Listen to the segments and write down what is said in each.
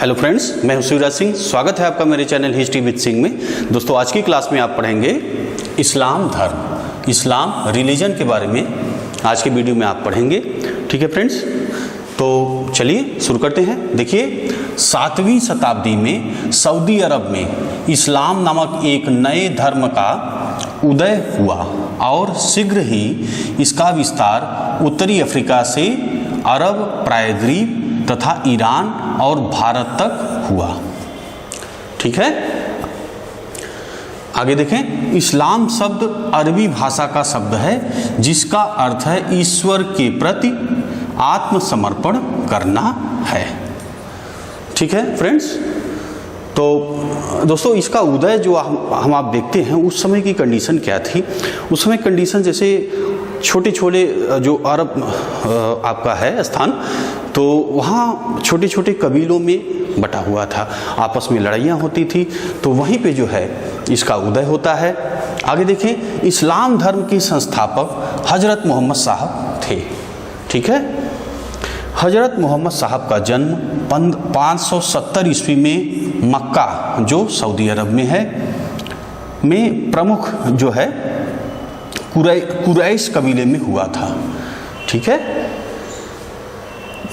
Hello friends, मैं हूं शिवराज सिंह। स्वागत है आपका मेरे चैनल हिस्ट्री विद सिंह में। दोस्तों, आज की क्लास में आप पढ़ेंगे इस्लाम धर्म, इस्लाम रिलीजन के बारे में आज के वीडियो में आप पढ़ेंगे। ठीक है फ्रेंड्स, तो चलिए शुरू करते हैं। देखिए, 7वीं शताब्दी में सऊदी अरब में इस्लाम नामक एक नए धर्म का उदय हुआ और शीघ्र ही इसका विस्तार उत्तरी अफ्रीका से अरब प्रायद्वीप तथा ईरान और भारत तक हुआ। ठीक है, आगे देखें। इस्लाम शब्द अरबी भाषा का शब्द है जिसका अर्थ है ईश्वर के प्रति आत्मसमर्पण करना है। ठीक है फ्रेंड्स, तो दोस्तों इसका उदय जो हम आप देखते हैं, उस समय की कंडीशन क्या थी। उस समय कंडीशन जैसे छोटे छोटे जो अरब आपका है स्थान, तो वहाँ छोटे छोटे कबीलों में बटा हुआ था, आपस में लड़ाइयाँ होती थी, तो वहीं पे जो है इसका उदय होता है। आगे देखें, इस्लाम धर्म के संस्थापक हजरत मोहम्मद साहब थे। ठीक है, हजरत मोहम्मद साहब का जन्म 570 ईस्वी में मक्का, जो सऊदी अरब में है, में प्रमुख जो है कुरैश कबीले में हुआ था। ठीक है,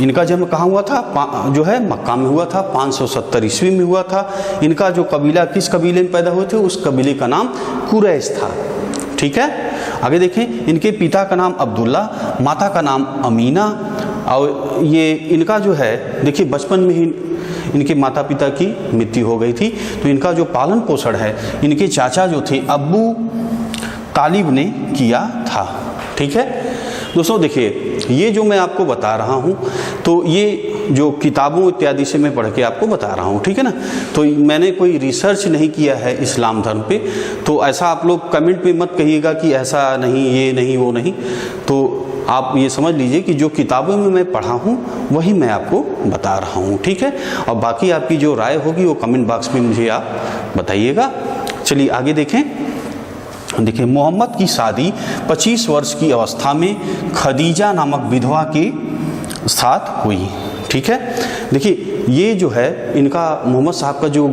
इनका जन्म कहाँ हुआ था? जो है मक्का में हुआ था, 570 ईस्वी में हुआ था। इनका जो कबीला, किस कबीले में पैदा हुए थे, उस कबीले का नाम कुरैश था। ठीक है, आगे देखें। इनके पिता का नाम अब्दुल्ला, माता का नाम अमीना। और ये इनका जो है, देखिए बचपन में ही इनके माता पिता की मृत्यु हो गई थी, तो इनका जो पालन पोषण है इनके चाचा जो थे अब्बू तालिब ने किया था। ठीक है दोस्तों, देखिए ये जो मैं आपको बता रहा हूँ, तो ये जो किताबों इत्यादि से मैं पढ़ के आपको बता रहा हूँ। ठीक है ना, तो मैंने कोई रिसर्च नहीं किया है इस्लाम धर्म पे, तो ऐसा आप लोग कमेंट में मत कहिएगा कि ऐसा नहीं, ये नहीं, वो नहीं। तो आप ये समझ लीजिए कि जो किताबों में मैं पढ़ा हूँ वही मैं आपको बता रहा हूँ। ठीक है, और बाकी आपकी जो राय होगी वो कमेंट बॉक्स में मुझे आप बताइएगा। चलिए आगे देखें। देखिए, मोहम्मद की शादी 25 वर्ष की अवस्था में खदीजा नामक विधवा के साथ हुई। ठीक है, देखिए ये जो है इनका मोहम्मद साहब का जो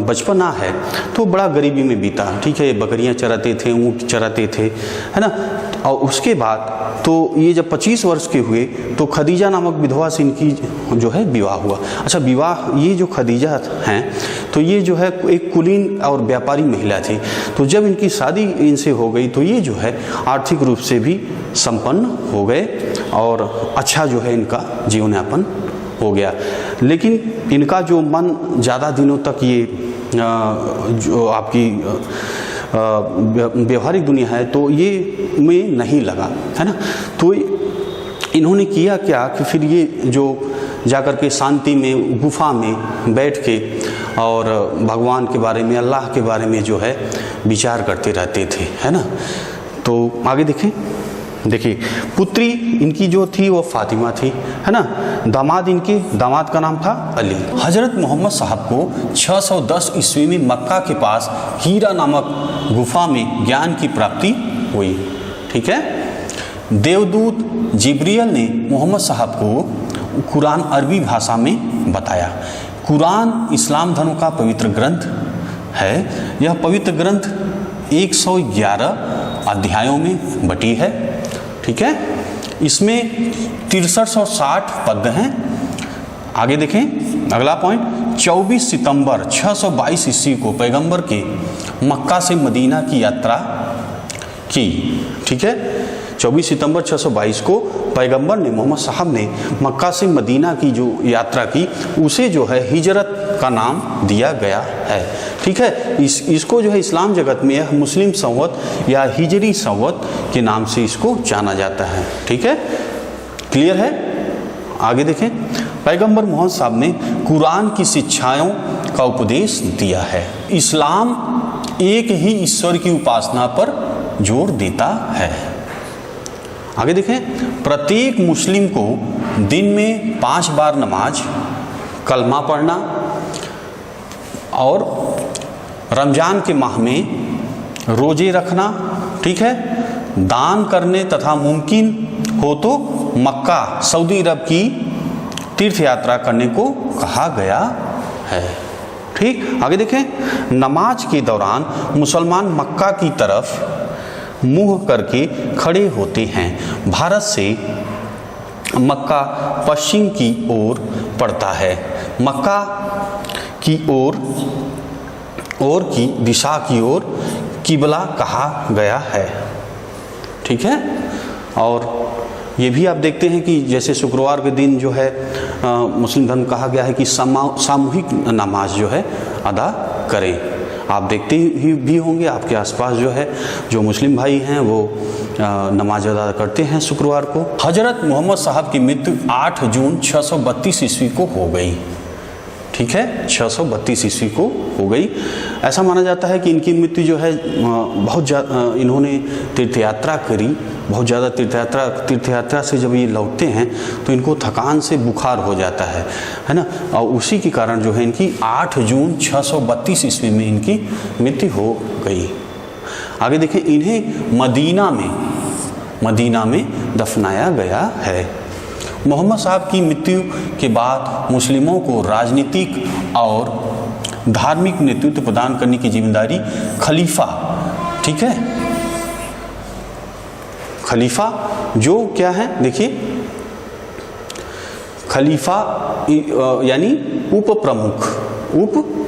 बचपना है तो बड़ा गरीबी में बीता। ठीक है, बकरियां चराते थे, ऊँट चराते थे, है ना। और उसके बाद तो ये जब 25 वर्ष के हुए तो खदीजा नामक विधवा से इनकी जो है विवाह हुआ। अच्छा, विवाह, ये जो खदीजा हैं तो ये जो है एक कुलीन और व्यापारी महिला थी। तो जब इनकी शादी इनसे हो गई तो ये जो है आर्थिक रूप से भी संपन्न हो गए और अच्छा जो है इनका जीवन यापन हो गया। लेकिन इनका जो मन ज़्यादा दिनों तक ये जो आपकी व्यवहारिक दुनिया है तो ये में नहीं लगा, है ना। तो इन्होंने किया क्या कि फिर ये जो जाकर के शांति में गुफा में बैठ के और भगवान के बारे में, अल्लाह के बारे में जो है विचार करते रहते थे, है ना। तो आगे देखें। देखिए, पुत्री इनकी जो थी वो फातिमा थी, है ना। दामाद का नाम था अली। हजरत मोहम्मद साहब को 610 ईस्वी में मक्का के पास हीरा नामक गुफा में ज्ञान की प्राप्ति हुई। ठीक है, देवदूत जिब्रियल ने मोहम्मद साहब को कुरान अरबी भाषा में बताया। कुरान इस्लाम धर्म का पवित्र ग्रंथ है। यह पवित्र ग्रंथ 111 अध्यायों में बटी है। ठीक है, इसमें 6360 पद हैं। आगे देखें, अगला पॉइंट। 24 सितंबर 622 ईस्वी को पैगंबर के मक्का से मदीना की यात्रा की। ठीक है, 24 सितंबर 622 को पैगंबर ने, मोहम्मद साहब ने मक्का से मदीना की जो यात्रा की उसे जो है हिजरत का नाम दिया गया है। ठीक है, इसको जो है इस्लाम जगत में यह मुस्लिम संवत या हिजरी संवत के नाम से इसको जाना जाता है। ठीक है, क्लियर है। आगे देखें। पैगंबर मोहम्मद साहब ने कुरान की शिक्षाओं का उपदेश दिया है। इस्लाम एक ही ईश्वर की उपासना पर जोर देता है। आगे देखें। प्रत्येक मुस्लिम को दिन में 5 बार नमाज, कलमा पढ़ना और रमजान के माह में रोजे रखना, ठीक है, दान करने तथा मुमकिन हो तो मक्का सऊदी अरब की तीर्थ यात्रा करने को कहा गया है। ठीक, आगे देखें, नमाज के दौरान मुसलमान मक्का की तरफ मुंह करके खड़े होते हैं। भारत से मक्का पश्चिम की ओर पड़ता है। मक्का की ओर की दिशा की ओर किबला कहा गया है। ठीक है, और ये भी आप देखते हैं कि जैसे शुक्रवार के दिन जो है मुस्लिम धर्म कहा गया है कि सामूहिक नमाज जो है अदा करें। आप देखते ही भी होंगे आपके आसपास जो है जो मुस्लिम भाई हैं वो नमाज अदा करते हैं शुक्रवार को। हजरत मोहम्मद साहब की मृत्यु 8 जून 632 ईस्वी को हो गई। ठीक है, 632 ईस्वी को हो गई। ऐसा माना जाता है कि इनकी मृत्यु जो है बहुत ज़्यादा इन्होंने तीर्थयात्रा करी, बहुत ज़्यादा तीर्थयात्रा से जब ये लौटते हैं तो इनको थकान से बुखार हो जाता है ना, और उसी के कारण जो है इनकी 8 जून 632 ईस्वी में इनकी मृत्यु हो गई। आगे देखें, इन्हें मदीना में दफनाया गया है। मोहम्मद साहब की मृत्यु के बाद मुस्लिमों को राजनीतिक और धार्मिक नेतृत्व प्रदान करने की जिम्मेदारी खलीफा, ठीक है, खलीफा जो क्या है देखिए, खलीफा यानी उप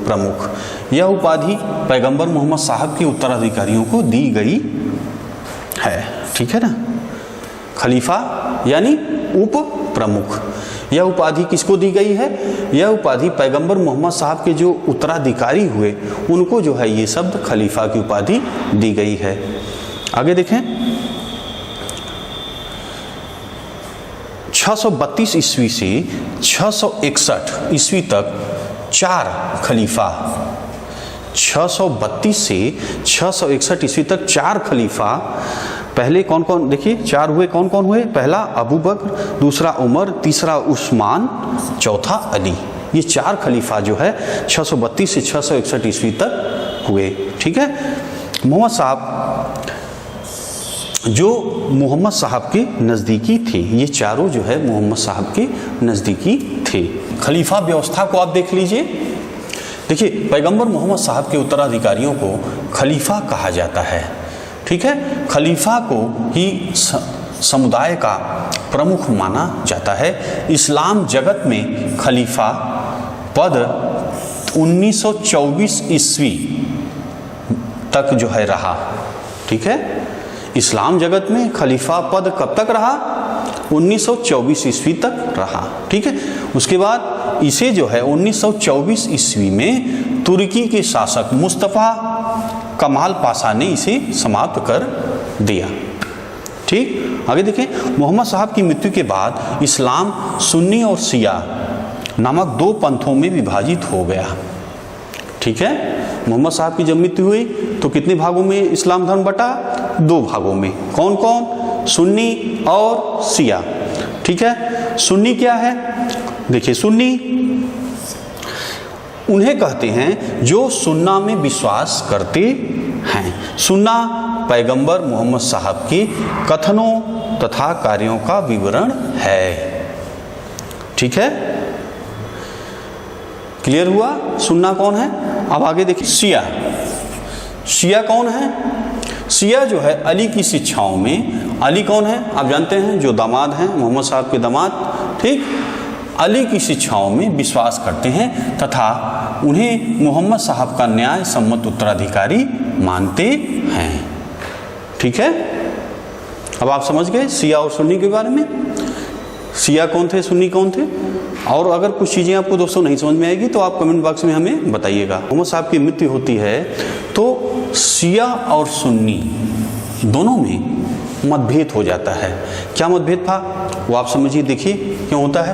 प्रमुख, यह उपाधि पैगंबर मोहम्मद साहब के उत्तराधिकारियों को दी गई है। ठीक है ना, खलीफा यानी उप प्रमुख, यह उपाधि किसको दी गई है? यह उपाधि पैगंबर मोहम्मद साहब के जो उत्तराधिकारी हुए उनको जो है ये शब्द खलीफा की उपाधि दी गई है। आगे देखें, 632 ईस्वी से 661 ईस्वी तक 4 खलीफा, 632 से 661 ईस्वी तक 4 खलीफा। पहले कौन कौन देखिए 4 हुए, कौन कौन हुए? पहला अबू बकर, दूसरा उमर, तीसरा उस्मान, चौथा अली। ये 4 खलीफा जो है 632 से 661 ईस्वी तक हुए। ठीक है, मोहम्मद साहब जो मोहम्मद साहब के नज़दीकी थे, ये चारों जो है मोहम्मद साहब के नज़दीकी थे। खलीफा व्यवस्था को आप देख लीजिए। देखिए, पैगंबर मोहम्मद साहब के उत्तराधिकारियों को खलीफा कहा जाता है। ठीक है, खलीफा को ही समुदाय का प्रमुख माना जाता है। इस्लाम जगत में खलीफा पद 1924 ईस्वी तक जो है रहा। ठीक है, इस्लाम जगत में खलीफा पद कब तक रहा? 1924 ईस्वी तक रहा। ठीक है, उसके बाद इसे जो है 1924 ईस्वी में तुर्की के शासक मुस्तफ़ा कमाल पाशा ने इसे समाप्त कर दिया। ठीक, आगे देखें, मोहम्मद साहब की मृत्यु के बाद इस्लाम सुन्नी और शिया नामक 2 पंथों में विभाजित हो गया। ठीक है, मोहम्मद साहब की जब मृत्यु हुई तो कितने भागों में इस्लाम धर्म बटा? 2 भागों में। कौन कौन? सुन्नी और शिया। ठीक है, सुन्नी क्या है? देखिए, सुन्नी उन्हें कहते हैं जो सुन्ना में विश्वास करते हैं। सुन्ना पैगंबर मोहम्मद साहब के कथनों तथा कार्यों का विवरण है। ठीक है, क्लियर हुआ? सुन्ना कौन है? अब आगे देखिए, शिया। शिया कौन है? शिया जो है अली की शिक्षाओं में, अली कौन है? आप जानते हैं, जो दामाद हैं मोहम्मद साहब के दामाद। ठीक, अली की शिक्षाओं में विश्वास करते हैं तथा उन्हें मोहम्मद साहब का न्याय सम्मत उत्तराधिकारी मानते हैं। ठीक है, अब आप समझ गए शिया और सुन्नी के बारे में। शिया कौन थे, सुन्नी कौन थे? और अगर कुछ चीज़ें आपको दोस्तों नहीं समझ में आएगी तो आप कमेंट बॉक्स में हमें बताइएगा। मोहम्मद साहब की मृत्यु होती है तो शिया और सुन्नी दोनों में मतभेद हो जाता है। क्या मतभेद था वो आप समझिए। देखिए क्यों होता है।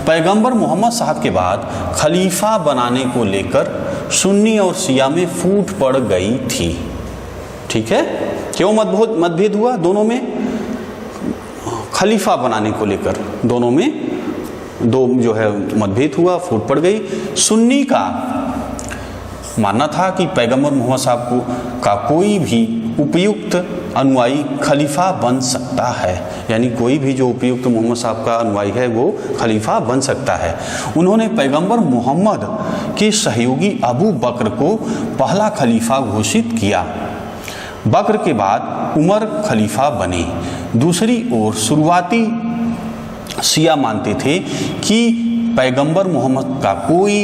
पैगंबर मोहम्मद साहब के बाद खलीफा बनाने को लेकर सुन्नी और शिया में फूट पड़ गई थी। ठीक है, क्यों मतभेद हुआ? दोनों में खलीफा बनाने को लेकर दोनों में जो है मतभेद हुआ, फूट पड़ गई। सुन्नी का मानना था कि पैगंबर मोहम्मद साहब का कोई भी उपयुक्त अनुयायी खलीफा बन सकता है, यानी कोई भी जो उपयुक्त मोहम्मद साहब का अनुयायी है वो खलीफा बन सकता है। उन्होंने पैगंबर मोहम्मद के सहयोगी अबू बकर को पहला खलीफा घोषित किया। बकर के बाद उमर खलीफा बने। दूसरी ओर शुरुआती शिया मानते थे कि पैगंबर मोहम्मद का कोई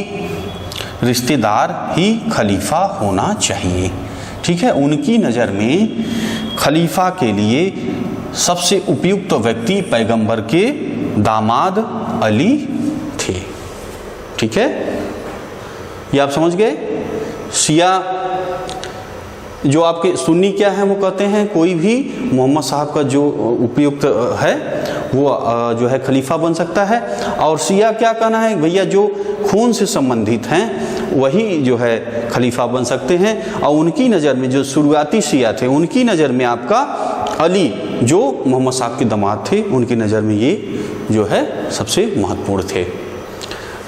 रिश्तेदार ही खलीफा होना चाहिए। ठीक है, उनकी नज़र में खलीफा के लिए सबसे उपयुक्त व्यक्ति पैगंबर के दामाद अली थे। ठीक है, ये आप समझ गए। शिया जो आपके सुन्नी क्या है, वो कहते हैं कोई भी मोहम्मद साहब का जो उपयुक्त है वो जो है खलीफा बन सकता है। और शिया क्या कहना है, भैया जो खून से संबंधित हैं वही जो है खलीफा बन सकते हैं। और उनकी नज़र में जो शुरुआती शिया थे, उनकी नज़र में आपका अली जो मोहम्मद साहब के दामाद थे, उनकी नज़र में ये जो है सबसे महत्वपूर्ण थे।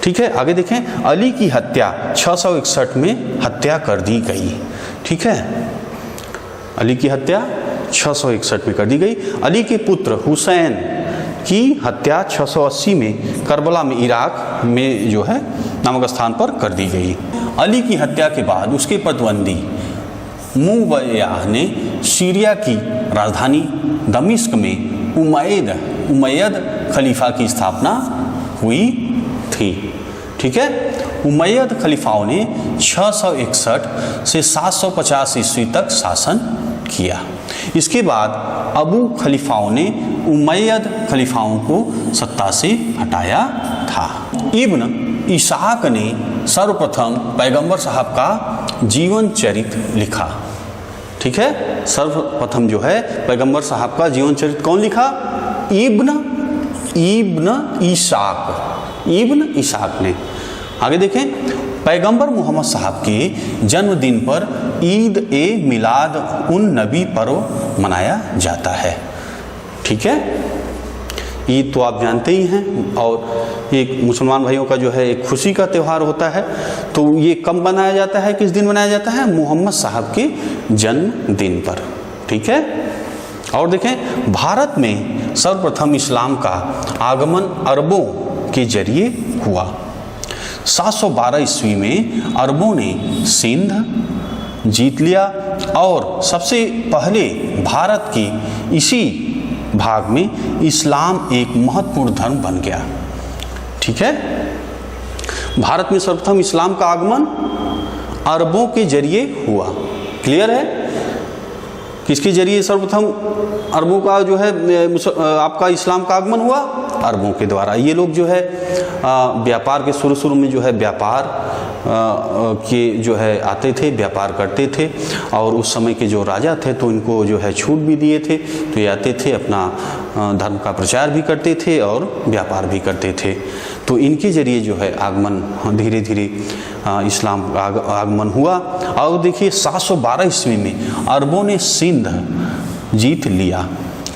ठीक है, आगे देखें। अली की हत्या 661 में हत्या कर दी गई। ठीक है, अली की हत्या 661 में कर दी गई। अली के पुत्र हुसैन की हत्या 680 में करबला में, इराक में जो है नामक स्थान पर कर दी गई। अली की हत्या के बाद उसके प्रतिद्वंदी मुवैया ने सीरिया की राजधानी दमिश्क में उमैयद खलीफा की स्थापना हुई थी। ठीक है, उमैयद खलीफाओं ने 661 से 750 ईस्वी तक शासन किया। इसके बाद अबू खलीफाओं ने उमैयद खलीफाओं को सत्ता से हटाया था। इब्न इसाक ने सर्वप्रथम पैगंबर साहब का जीवन चरित्र लिखा। ठीक है, सर्वप्रथम जो है पैगंबर साहब का जीवन चरित्र कौन लिखा? इब्न इसाक ने। आगे देखें। पैगंबर मोहम्मद साहब के जन्मदिन पर ईद ए मिलाद उन नबी पर्व मनाया जाता है। ठीक है, ईद तो आप जानते ही हैं, और एक मुसलमान भाइयों का जो है एक खुशी का त्यौहार होता है। तो ये कब मनाया जाता है, किस दिन मनाया जाता है? मोहम्मद साहब के जन्मदिन पर। ठीक है, और देखें भारत में सर्वप्रथम इस्लाम का आगमन अरबों के जरिए हुआ। 712 ईस्वी में अरबों ने सिंध जीत लिया और सबसे पहले भारत के इसी भाग में इस्लाम एक महत्वपूर्ण धर्म बन गया। ठीक है, भारत में सर्वप्रथम इस्लाम का आगमन अरबों के जरिए हुआ। क्लियर है? किसके जरिए सर्वप्रथम अरबों का जो है आपका इस्लाम का आगमन हुआ? अरबों के द्वारा। ये लोग जो है व्यापार के शुरू में जो है व्यापार के जो है आते थे, व्यापार करते थे, और उस समय के जो राजा थे तो इनको जो है छूट भी दिए थे, तो ये आते थे, अपना धर्म का प्रचार भी करते थे और व्यापार भी करते थे। तो इनके जरिए जो है आगमन धीरे धीरे इस्लाम का आगमन हुआ। और देखिए 712 ईस्वी में अरबों ने सिंध जीत लिया।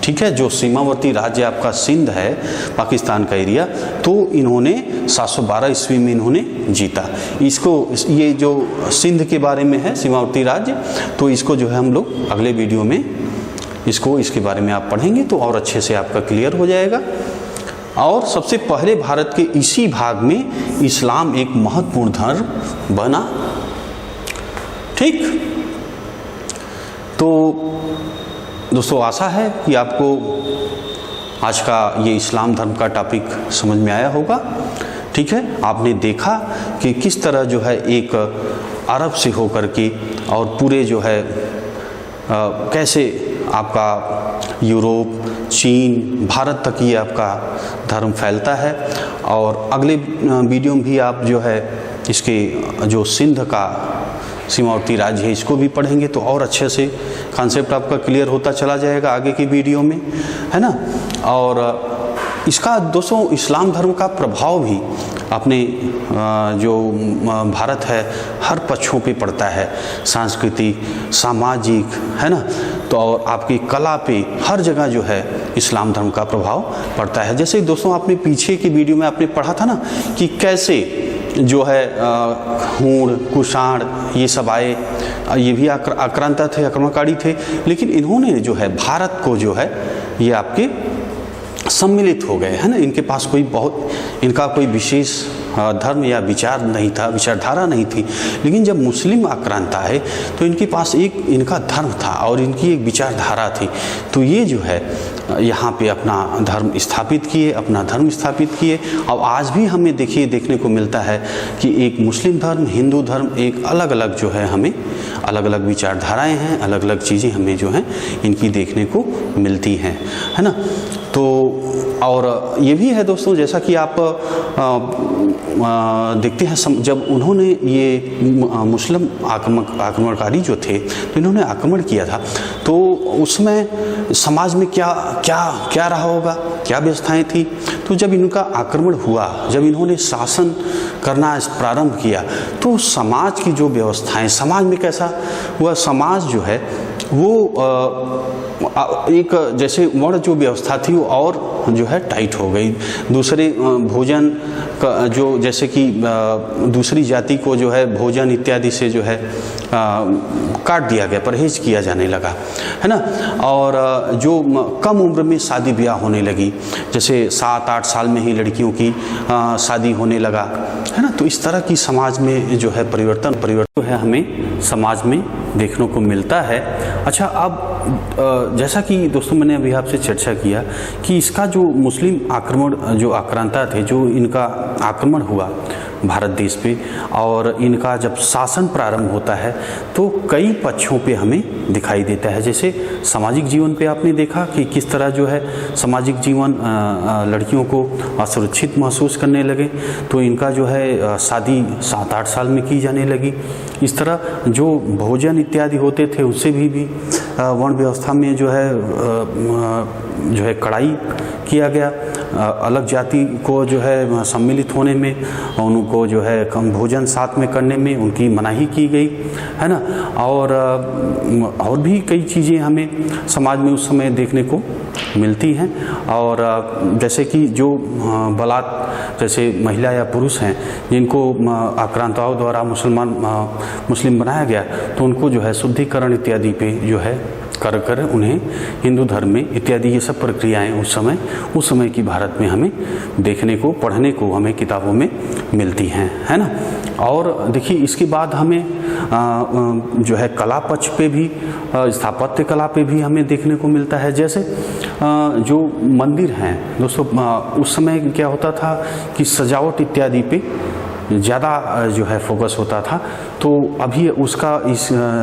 ठीक है, जो सीमावर्ती राज्य आपका सिंध है, पाकिस्तान का एरिया, तो इन्होंने 712 ईस्वी में इन्होंने जीता इसको। ये जो सिंध के बारे में है सीमावर्ती राज्य, तो इसको जो है हम लोग अगले वीडियो में इसके बारे में आप पढ़ेंगे तो और अच्छे से आपका क्लियर हो जाएगा। और सबसे पहले भारत के इसी भाग में इस्लाम एक महत्वपूर्ण धर्म बना। ठीक, तो दोस्तों आशा है कि आपको आज का ये इस्लाम धर्म का टॉपिक समझ में आया होगा। ठीक है, आपने देखा कि किस तरह जो है एक अरब से होकर के और पूरे जो है कैसे आपका यूरोप, चीन, भारत तक ये आपका धर्म फैलता है। और अगले वीडियो में भी आप जो है इसके जो सिंध का सीमावर्ती राज्य है इसको भी पढ़ेंगे तो और अच्छे से कॉन्सेप्ट आपका क्लियर होता चला जाएगा आगे की वीडियो में, है ना। और इसका दोस्तों इस्लाम धर्म का प्रभाव भी अपने जो भारत है हर पक्षों पे पड़ता है, सांस्कृतिक, सामाजिक, है ना। तो और आपकी कला पे हर जगह जो है इस्लाम धर्म का प्रभाव पड़ता है। जैसे दोस्तों आपने पीछे की वीडियो में आपने पढ़ा था ना कि कैसे जो है हूण, कुषाण ये सब आए, ये भी आक्रांता थे, आक्रमणकारी थे, लेकिन इन्होंने जो है भारत को जो है ये आपके सम्मिलित हो गए, है ना। इनके पास इनका कोई विशेष धर्म या विचार नहीं था, विचारधारा नहीं थी, लेकिन जब मुस्लिम आक्रांता है तो इनके पास इनका धर्म था और इनकी एक विचारधारा थी। तो ये जो है यहाँ पे अपना धर्म स्थापित किए। और आज भी हमें देखने को मिलता है कि एक मुस्लिम धर्म, हिंदू धर्म, एक अलग अलग जो है हमें अलग अलग विचारधाराएं हैं, अलग अलग चीज़ें हमें जो हैं इनकी देखने को मिलती हैं, है ना। तो और ये भी है दोस्तों, जैसा कि आप देखते हैं जब उन्होंने ये मुस्लिम आक्रमणकारी जो थे तो इन्होंने आक्रमण किया था, तो उसमें समाज में क्या रहा होगा, क्या व्यवस्थाएं थी। तो जब इनका आक्रमण हुआ, जब इन्होंने शासन करना प्रारंभ किया, तो समाज की जो व्यवस्थाएं, समाज में कैसा हुआ, समाज जो है वो एक जैसे वर्ण जो व्यवस्था थी वो और जो है टाइट हो गई। दूसरे भोजन का जो, जैसे कि दूसरी जाति को जो है भोजन इत्यादि से जो है काट दिया गया, परहेज किया जाने लगा, है ना। और जो कम उम्र में शादी ब्याह होने लगी, जैसे 7-8 साल में ही लड़कियों की शादी होने लगा, है ना। तो इस तरह की समाज में जो है परिवर्तन है हमें समाज में देखने को मिलता है। अच्छा, अब जैसा कि दोस्तों मैंने अभी आपसे चर्चा किया कि इसका जो मुस्लिम आक्रमण, जो आक्रांता थे, जो इनका आक्रमण हुआ भारत देश पे और इनका जब शासन प्रारंभ होता है तो कई पक्षों पे हमें दिखाई देता है। जैसे सामाजिक जीवन पे आपने देखा कि किस तरह जो है सामाजिक जीवन, लड़कियों को असुरक्षित महसूस करने लगे, तो इनका जो है शादी 7-8 साल में की जाने लगी। इस तरह जो भोजन इत्यादि होते थे उससे भी वर्ण व्यवस्था में जो है कड़ाई किया गया। अलग जाति को जो है सम्मिलित होने में, उनको जो है कम भोजन साथ में करने में उनकी मनाही की गई, है ना। और भी कई चीज़ें हमें समाज में उस समय देखने को मिलती हैं। और जैसे कि जो जैसे महिला या पुरुष हैं जिनको आक्रांताओं द्वारा मुस्लिम बनाया गया, तो उनको जो है शुद्धिकरण इत्यादि पे जो है कर उन्हें हिंदू धर्म में इत्यादि ये सब प्रक्रियाएं उस समय की भारत में हमें देखने को, पढ़ने को हमें किताबों में मिलती हैं, है ना। और देखिए इसके बाद हमें जो है कला पक्ष पे भी, स्थापत्य कला पे भी हमें देखने को मिलता है। जैसे जो मंदिर हैं दोस्तों, उस समय क्या होता था कि सजावट इत्यादि पे ज़्यादा जो है फोकस होता था। तो अभी उसका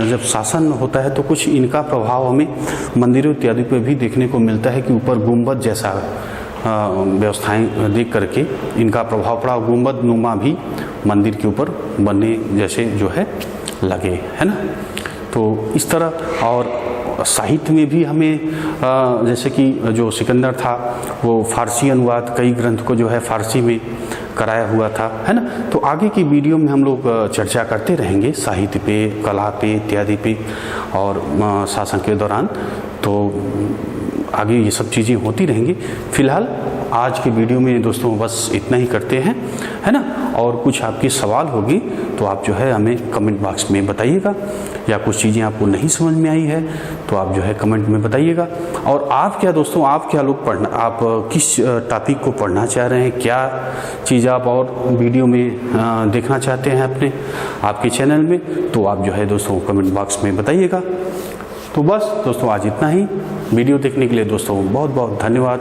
जब शासन होता है तो कुछ इनका प्रभाव हमें मंदिरों इत्यादि पे भी देखने को मिलता है कि ऊपर गुंबद जैसा व्यवस्थाएं देख करके इनका प्रभाव पड़ा। गुंबद नुमा भी मंदिर के ऊपर बनने जैसे जो है लगे, है ना। तो इस तरह, और साहित्य में भी हमें जैसे कि जो सिकंदर था वो फारसी अनुवाद कई ग्रंथ को जो है फारसी में कराया हुआ था, है ना। तो आगे की वीडियो में हम लोग चर्चा करते रहेंगे साहित्य पे, कला पे इत्यादि पे और शासन के दौरान, तो आगे ये सब चीज़ें होती रहेंगी। फिलहाल आज के वीडियो में दोस्तों बस इतना ही करते हैं, है ना। और कुछ आपके सवाल होगी तो आप जो है हमें कमेंट बॉक्स में बताइएगा, या कुछ चीज़ें आपको नहीं समझ में आई है तो आप जो है कमेंट में बताइएगा। और आप क्या दोस्तों, आप क्या लोग आप किस टॉपिक को पढ़ना चाह रहे हैं, क्या चीज़ आप और वीडियो में देखना चाहते हैं आपके चैनल में, तो आप जो है दोस्तों कमेंट बॉक्स में बताइएगा। तो बस दोस्तों आज इतना ही। वीडियो देखने के लिए दोस्तों बहुत बहुत धन्यवाद।